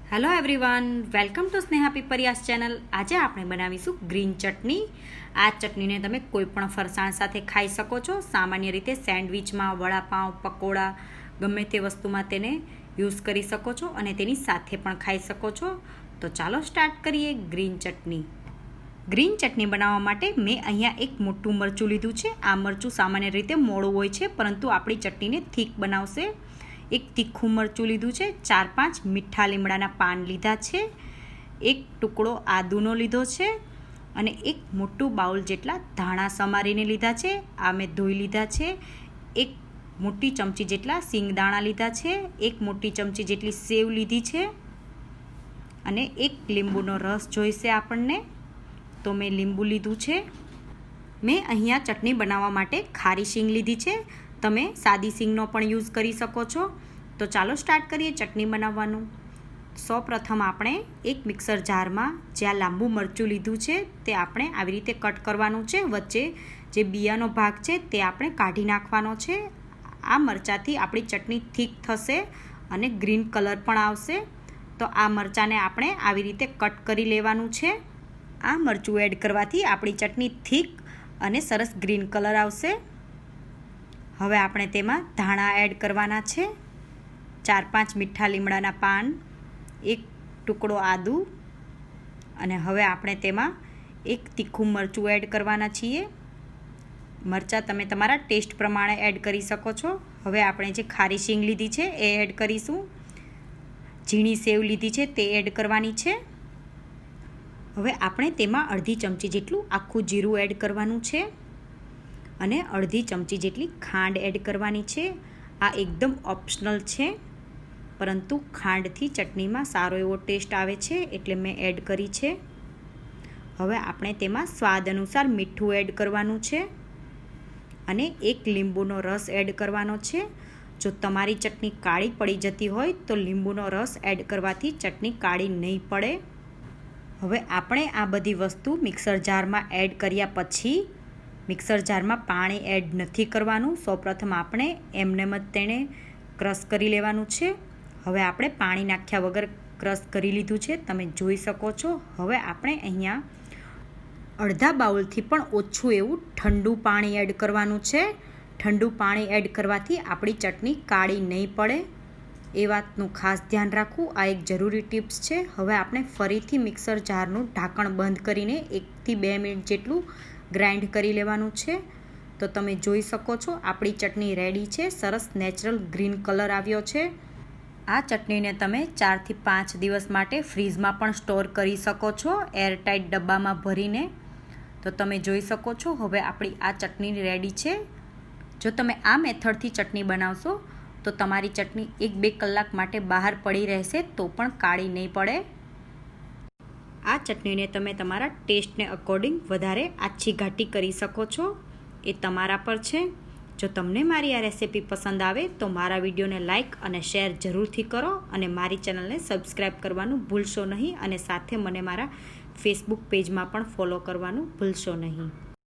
Hello everyone, welcome to Sneha Pipariya's channel. આજે આપણે બનાવીશું ગ્રીન ચટણી. આ ચટણીને તમે કોઈ પણ ફરસાણ સાથે ખાઈ શકો છો. સામાન્ય રીતે સેન્ડવિચમાં, વડાપાઉં, પકોડા ગમે તે વસ્તુમાં તેને યુઝ કરી શકો છો અને તેની સાથે પણ ખાઈ શકો છો. તો ચાલો સ્ટાર્ટ કરીએ ગ્રીન ચટણી. ગ્રીન ચટણી બનાવવા માટે મેં અહીંયા એક મોટું મરચું લીધું છે. આ મરચું સામાન્ય રીતે મોળું હોય છે, પરંતુ આપણી ચટણીને થીક બનાવશે. એક તીખું મરચું લીધું છે. 4-5 મીઠા લીમડાના પાન લીધા છે. એક ટુકડો આદુનો લીધો છે અને એક મોટું બાઉલ જેટલા ધાણા સમારીને લીધા છે. આ મેં ધોઈ લીધા છે. એક મોટી ચમચી જેટલા સિંગદાણા લીધા છે. એક મોટી ચમચી જેટલી સેવ લીધી છે અને એક લીંબુનો રસ જોઈશે આપણને, તો મેં લીંબુ લીધું છે. મેં અહીંયા ચટણી બનાવવા માટે ખારી શીંગ લીધી છે. તમે સાદી સિંગનો પણ યુઝ કરી શકો છો. તો ચાલો સ્ટાર્ટ કરીએ ચટણી બનાવવાનું. સૌપ્રથમ આપણે એક મિક્સર જારમાં જ્યાં લાંબુ મરચું લીધું છે તે આપણે આવી રીતે કટ કરવાનું છે. વચ્ચે જે બિયાનો ભાગ છે તે આપણે કાઢી નાખવાનો છે. આ મરચાંથી આપણી ચટણી થીક થશે અને ગ્રીન કલર પણ આવશે. તો આ મરચાંને આપણે આવી રીતે કટ કરી લેવાનું છે. આ મરચું એડ કરવાથી આપણી ચટણી થીક અને સરસ ગ્રીન કલર આવશે. હવે આપણે તેમાં ધાણા એડ કરવાના છે. 4-5 મીઠા લીમડાના પાન, એક ટુકડો આદુ અને હવે આપણે તેમાં એક તીખું મરચું એડ કરવાના છીએ. મરચાં તમે તમારા ટેસ્ટ પ્રમાણે એડ કરી શકો છો. હવે આપણે જે ખારી શીંગ લીધી છે એ એડ કરીશું. ઝીણી સેવ લીધી છે તે એડ કરવાની છે. હવે આપણે તેમાં અડધી ચમચી જેટલું આખું જીરું એડ કરવાનું છે અને અડધી ચમચી જેટલી ખાંડ એડ કરવાની છે. આ એકદમ ઓપ્શનલ છે, પરંતુ ખાંડથી ચટણીમાં સારો એવો ટેસ્ટ આવે છે એટલે મેં એડ કરી છે. હવે આપણે તેમાં સ્વાદ અનુસાર મીઠું એડ કરવાનું છે અને એક લીંબુનો રસ એડ કરવાનો છે. જો તમારી ચટણી કાળી પડી જતી હોય તો લીંબુનો રસ એડ કરવાથી ચટણી કાળી નહીં પડે. હવે આપણે આ બધી વસ્તુ મિક્સર જારમાં એડ કર્યા પછી મિક્સર જારમાં પાણી એડ નથી કરવાનું. સૌપ્રથમ આપણે એમનેમ જ તેને ક્રશ કરી લેવાનું છે. હવે આપણે પાણી નાખ્યા વગર ક્રશ કરી લીધું છે, તમે જોઈ શકો છો. હવે આપણે અહીંયા અડધા બાઉલથી પણ ઓછું એવું ઠંડુ પાણી એડ કરવાનું છે. ઠંડુ પાણી એડ કરવાથી આપણી ચટણી કાળી નહીં પડે, એ વાતનું ખાસ ધ્યાન રાખવું. આ એક જરૂરી ટિપ્સ છે. હવે આપણે ફરીથી મિક્સર જારનું ઢાંકણ બંધ કરીને 1 થી 2 મિનિટ જેટલું ગ્રાઇન્ડ કરી લેવાનું છે. તો તમે જોઈ શકો છો આપણી ચટણી રેડી છે. સરસ નેચરલ ગ્રીન કલર આવ્યો છે. આ ચટણીને તમે 4 થી 5 દિવસ માટે ફ્રીઝમાં પણ સ્ટોર કરી શકો છો, એરટાઇટ ડબ્બામાં ભરીને. તો તમે જોઈ શકો છો હવે આપણી આ ચટણી રેડી છે. જો તમે આ મેથડથી ચટણી બનાવશો તો તમારી ચટણી 1-2 કલાક માટે બહાર પડી રહેશે તો પણ કાળી નહીં પડે. આ ચટણીને તમે તમારા ટેસ્ટને અકોર્ડિંગ વધારે આછી ઘાટી કરી શકો છો, એ તમારા પર છે. જો તમને મારી આ રેસિપી પસંદ આવે તો મારા વિડીયોને લાઇક અને શેર જરૂરથી કરો અને મારી ચેનલને સબસ્ક્રાઈબ કરવાનું ભૂલશો નહીં અને સાથે મને મારા ફેસબુક પેજમાં પણ ફોલો કરવાનું ભૂલશો નહીં.